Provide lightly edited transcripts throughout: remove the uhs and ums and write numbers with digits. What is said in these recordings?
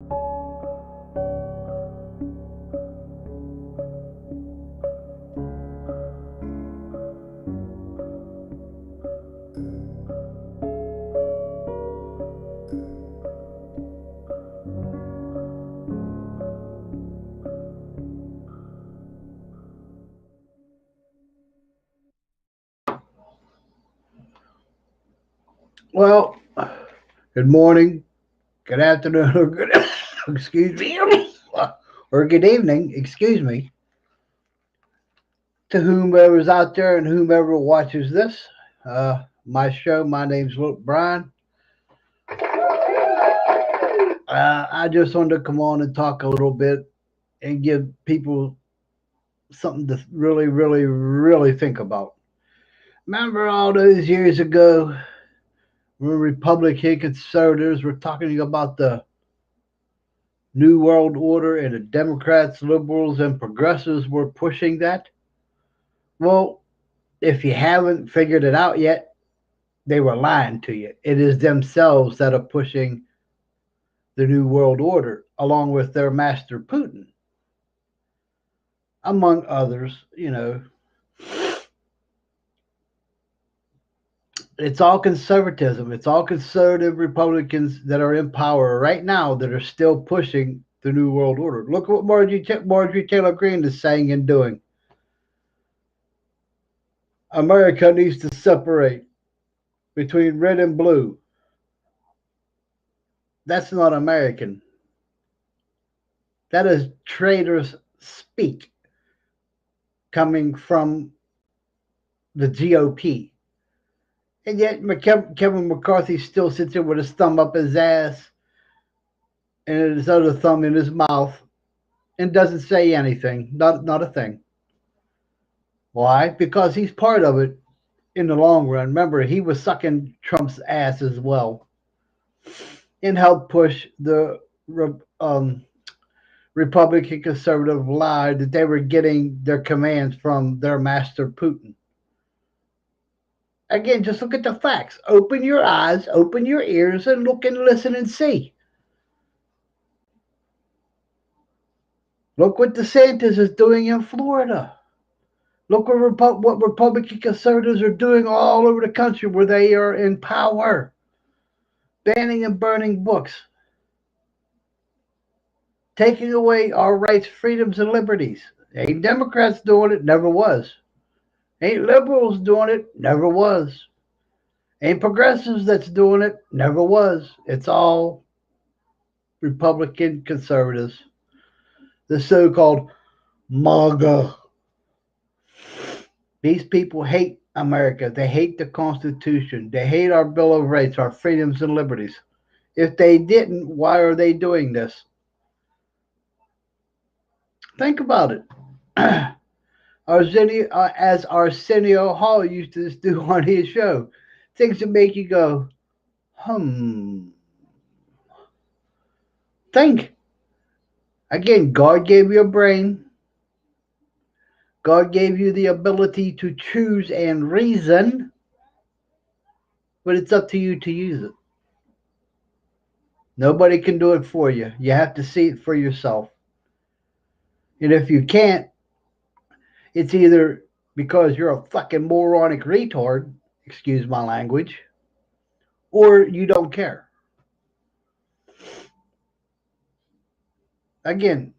Well, good morning, good afternoon, or good excuse me, or good evening, excuse me, to whomever's out there and whomever watches this. My show. My name's Luke Bryan. I just wanted to come on and talk a little bit and give people something to really, really, really think about. Remember all those years ago when Republican conservatives were talking about the New World Order and the Democrats, liberals, and progressives were pushing that? Well, if you haven't figured it out yet, they were lying to you. It is themselves that are pushing the New World Order along with their master Putin, among others. It's all conservatism. It's all conservative Republicans that are in power right now that are still pushing the New World Order. Look at what Marjorie Taylor Greene is saying and doing. America needs to separate between red and blue. That's not American. That is traitors speak coming from the GOP. And yet Kevin McCarthy still sits there with his thumb up his ass and his other thumb in his mouth and doesn't say anything. Not a thing. Why? Because he's part of it in the long run. Remember, he was sucking Trump's ass as well and helped push the Republican conservative lie that they were getting their commands from their master Putin. Again, just look at the facts. Open your eyes, open your ears, and look and listen and see. Look what DeSantis is doing in Florida. Look what Republican conservatives are doing all over the country where they are in power, banning and burning books, taking away our rights, freedoms, and liberties. Ain't Democrats doing it, never was. Ain't liberals doing it, never was. Ain't progressives that's doing it, never was. It's all Republican conservatives, the so called MAGA. These people hate America. They hate the Constitution. They hate our Bill of Rights, our freedoms and liberties. If they didn't, why are they doing this? Think about it. As Arsenio Hall used to do on his show, things that make you go, think. Again, God gave you a brain. God gave you the ability to choose and reason, but it's up to you to use it. Nobody can do it for you. You have to see it for yourself. And if you can't, it's either because you're a fucking moronic retard, excuse my language, or you don't care. Again,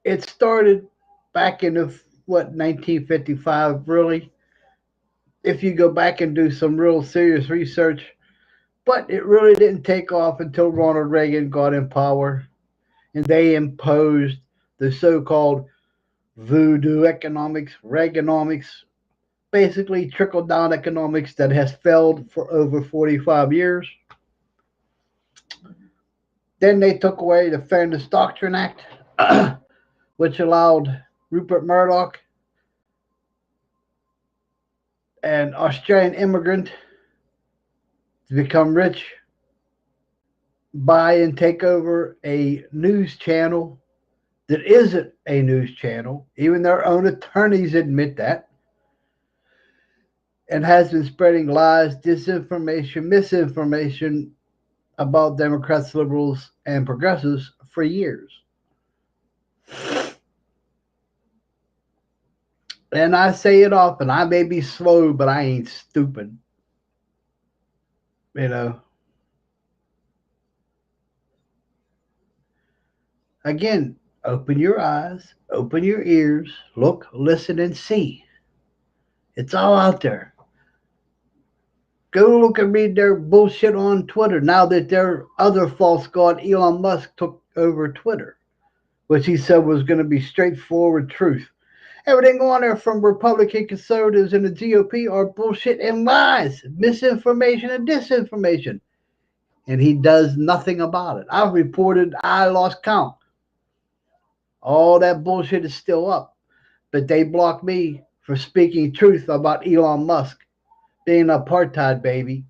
it started back in the 1955 really, if you go back and do some real serious research, but it really didn't take off until Ronald Reagan got in power and they imposed the so-called voodoo economics, Reaganomics, basically trickle down economics that has failed for over 45 years. Then they took away the Fairness Doctrine Act, which allowed Rupert Murdoch, an Australian immigrant, to become rich, buy and take over a news channel that isn't a news channel. Even their own attorneys admit that. And has been spreading lies, disinformation, misinformation about Democrats, liberals, and progressives for years. And I say it often, I may be slow, but I ain't stupid. You know, again, open your eyes, open your ears, look, listen, and see. It's all out there. Go look and read their bullshit on Twitter now that their other false god, Elon Musk, took over Twitter, which he said was going to be straightforward truth. Everything on there from Republican conservatives and the GOP are bullshit and lies, misinformation and disinformation. And he does nothing about it. I've reported I lost count. All that bullshit is still up. But they blocked me for speaking truth about Elon Musk being an apartheid baby,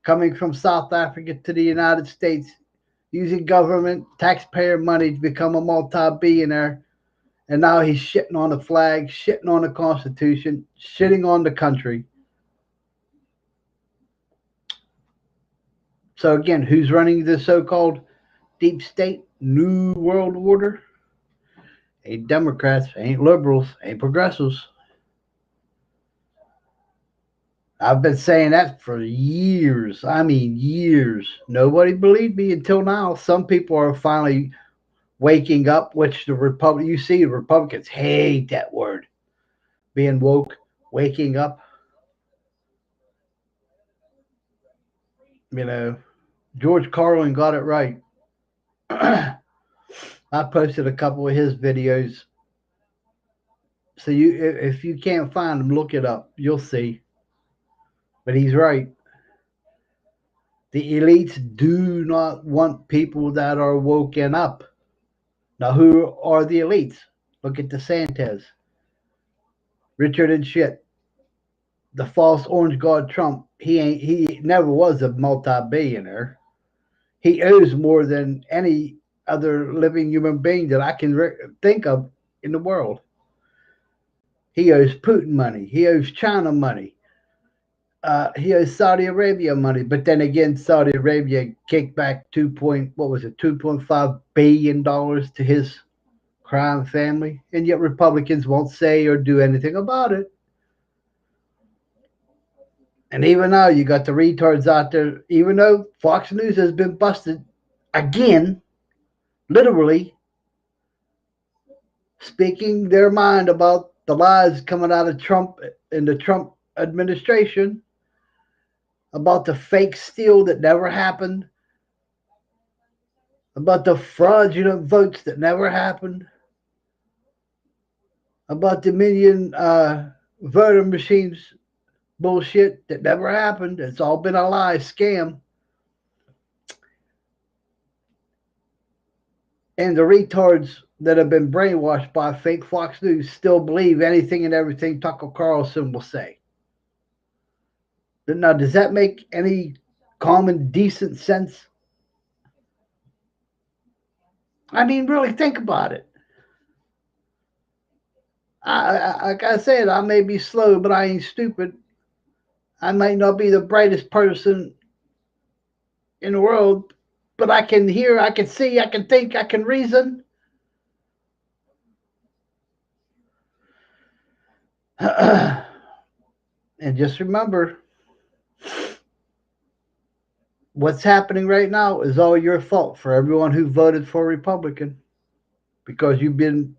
coming from South Africa to the United States, using government taxpayer money to become a multi-billionaire. And now he's shitting on the flag, shitting on the Constitution, shitting on the country. So again, who's running the so-called deep state new world order? Ain't Democrats, ain't liberals, ain't progressives. I've been saying that for years. I mean, years. Nobody believed me until now. Some people are finally waking up, which you see, the Republicans hate that word. Being woke, waking up. You know, George Carlin got it right. I posted a couple of his videos. So if you can't find them, look it up. You'll see. But he's right. The elites do not want people that are woken up. Now, who are the elites? Look at DeSantis, Richard and shit, the false orange god Trump. He never was a multi-billionaire. He owes more than any other living human being that I can think of in the world. He owes Putin money. He owes China money. He owes Saudi Arabia money. But then again, Saudi Arabia kicked back $2.5 billion to his crime family, and yet Republicans won't say or do anything about it. And even now, you got the retards out there, even though Fox News has been busted again, literally speaking their mind about the lies coming out of Trump and the Trump administration, about the fake steal that never happened, about the fraudulent votes that never happened, about the million voter machines bullshit that never happened. It's all been a lie, scam. And the retards that have been brainwashed by fake Fox News still believe anything and everything Tucker Carlson will say. Now, does that make any common, decent sense? I mean, really think about it. Like I said, I may be slow, but I ain't stupid. I might not be the brightest person in the world, but I can hear, I can see, I can think, I can reason. And just remember, what's happening right now is all your fault for everyone who voted for Republican, because you've been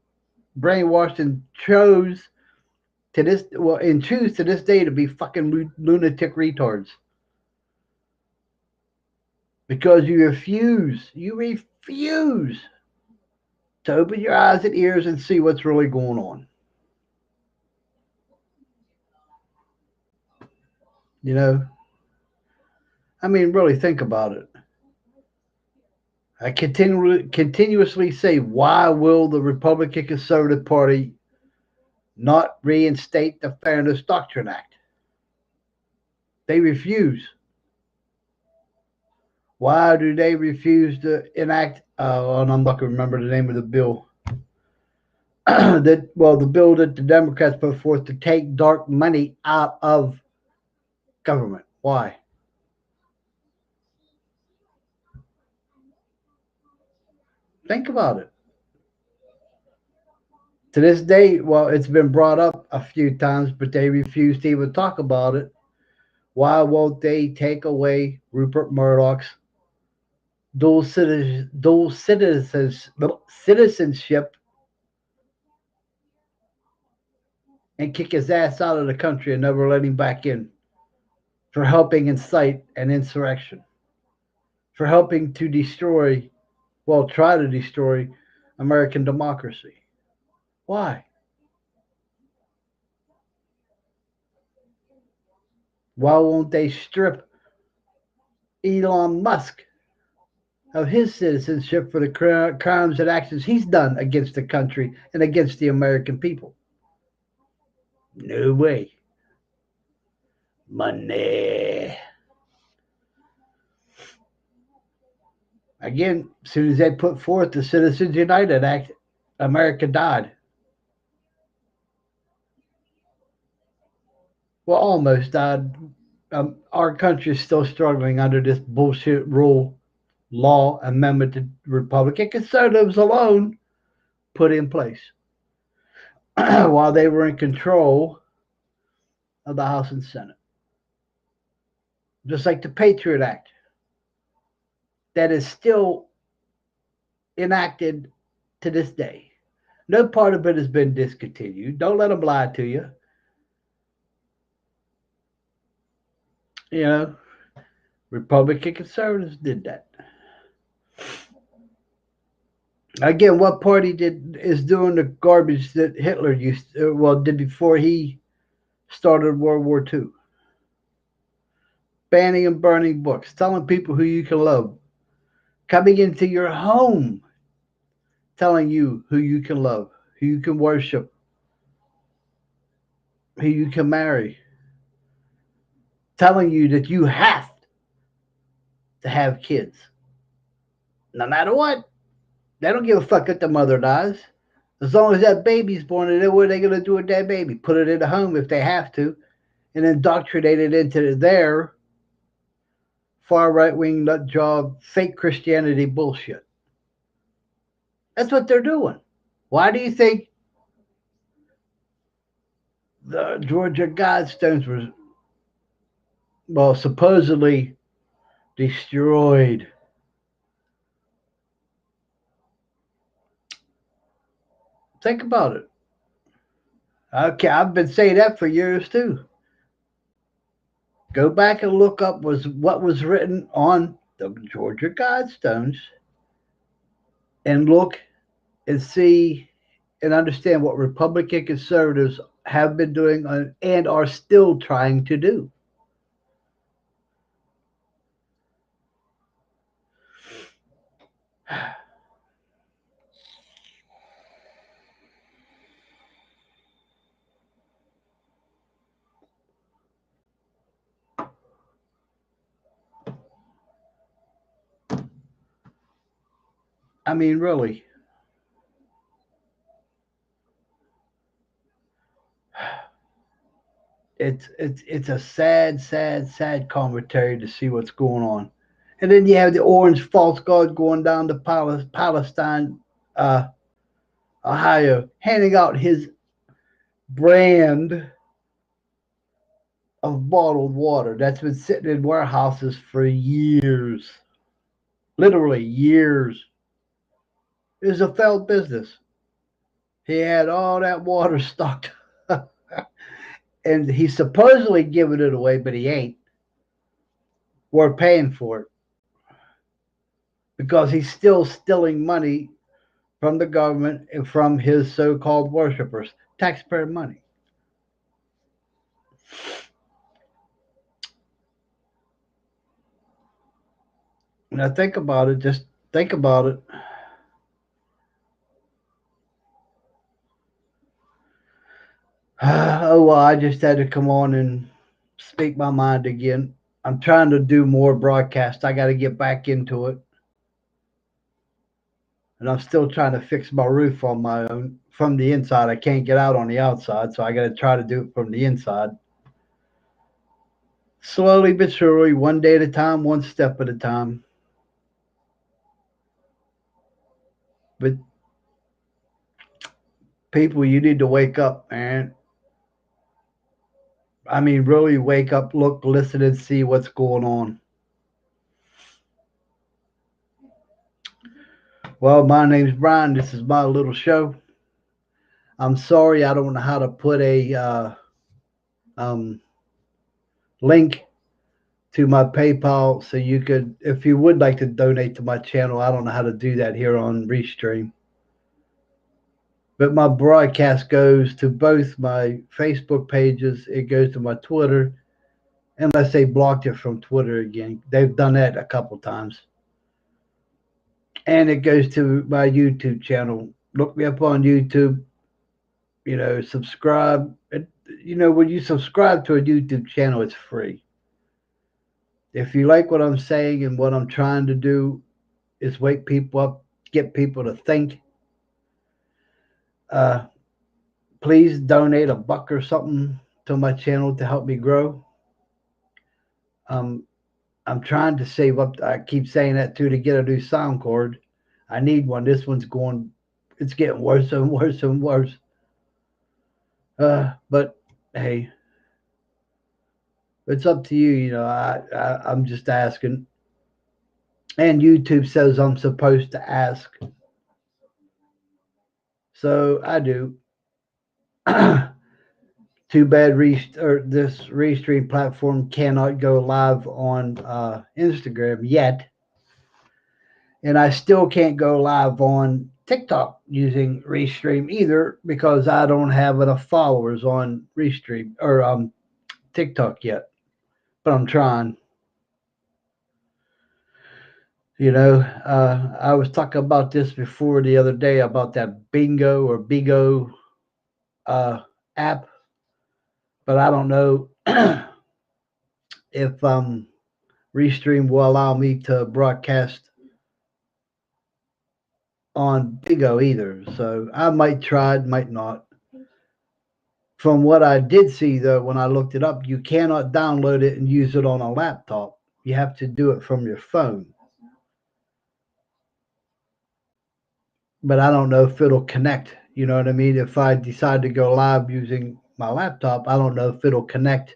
brainwashed and choose to this day to be fucking lunatic retards. Because you refuse to open your eyes and ears and see what's really going on. You know, I mean, really think about it. I continuously say, why will the Republican Conservative Party not reinstate the Fairness Doctrine Act? They refuse. Why do they refuse to enact? And I'm not going to remember the name of the bill. The bill that the Democrats put forth to take dark money out of government. Why? Think about it. To this day, well, it's been brought up a few times, but they refuse to even talk about it. Why won't they take away Rupert Murdoch's dual citizenship and kick his ass out of the country and never let him back in for helping incite an insurrection, for helping to destroy, well, try to destroy American democracy? Why? Why won't they strip Elon Musk of his citizenship for the crimes and actions he's done against the country and against the American people? No way. Money. Again, as soon as they put forth the Citizens United Act, America died. Well, almost died. Our country is still struggling under this bullshit rule, law, amendment that Republican conservatives alone put in place while they were in control of the House and Senate. Just like the Patriot Act, that is still enacted to this day. No part of it has been discontinued. Don't let them lie to you. You know, Republican conservatives did that. Again, what party is doing the garbage that Hitler did before he started World War II? Banning and burning books, telling people who you can love, coming into your home, telling you who you can love, who you can worship, who you can marry, telling you that you have to have kids. No matter what, they don't give a fuck if the mother dies. As long as that baby's born, and then what are they going to do with that baby? Put it in a home if they have to, and indoctrinate it into their far right wing nut job, fake Christianity bullshit. That's what they're doing. Why do you think the Georgia Guidestones were, well, supposedly destroyed? Think about it. Okay, I've been saying that for years too. Go back and look up what was written on the Georgia Guidestones and look and see and understand what Republican conservatives have been doing and are still trying to do. I mean, really, it's a sad, sad, sad commentary to see what's going on. And then you have the orange false god going down to Palestine, uh, Ohio, handing out his brand of bottled water that's been sitting in warehouses for years, literally years. It was a failed business. He had all that water stocked, and he's supposedly giving it away, but he ain't. We're paying for it because he's still stealing money from the government and from his so-called worshipers, taxpayer money. Now think about it. Just think about it. Oh well, I just had to come on and speak my mind again. I'm trying to do more broadcasts. I got to get back into it, and I'm still trying to fix my roof on my own from the inside. I can't get out on the outside, so I got to try to do it from the inside. Slowly but surely, one day at a time, one step at a time. But people, you need to wake up, man. I mean, really wake up, look, listen, and see what's going on. Well, my name's Brian. This is my little show. I'm sorry I don't know how to put a um, link to my PayPal so you could, if you would like to donate to my channel, I don't know how to do that here on Restream. But my broadcast goes to both my Facebook pages, it goes to my Twitter, unless they blocked it from Twitter again. They've done that a couple times. And it goes to my YouTube channel. Look me up on YouTube, subscribe. When you subscribe to a YouTube channel, it's free. If you like what I'm saying and what I'm trying to do is wake people up, get people to think, uh, please donate a buck or something to my channel to help me grow. Um, I'm trying to save up. I keep saying that too to get a new sound cord. I need one. This one's going. It's getting worse and worse and worse. But hey, it's up to you. I'm just asking. And YouTube says I'm supposed to ask, so I do. Too bad this Restream platform cannot go live on Instagram yet, and I still can't go live on TikTok using Restream either because I don't have enough followers on Restream or TikTok yet. But I'm trying. I was talking about this before the other day about that Bingo or Bigo uh, app, but I don't know if Restream will allow me to broadcast on Bigo either. So I might try it, might not. From what I did see, though, when I looked it up, you cannot download it and use it on a laptop. You have to do it from your phone. But I don't know if it'll connect. You know what I mean? If I decide to go live using my laptop, I don't know if it'll connect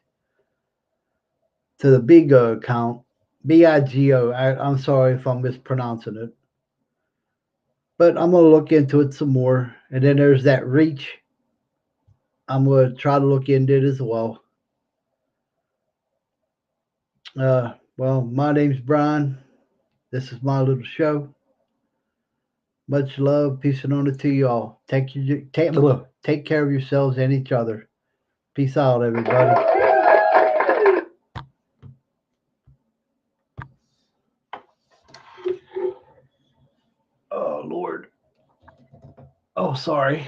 to the Bigo account. Bigo. I'm sorry if I'm mispronouncing it. But I'm going to look into it some more. And then there's that Reach. I'm going to try to look into it as well. Well, my name's Brian. This is my little show. Much love, peace and honor to you all. Take care of yourselves and each other. Peace out, everybody. Oh Lord. Oh, sorry.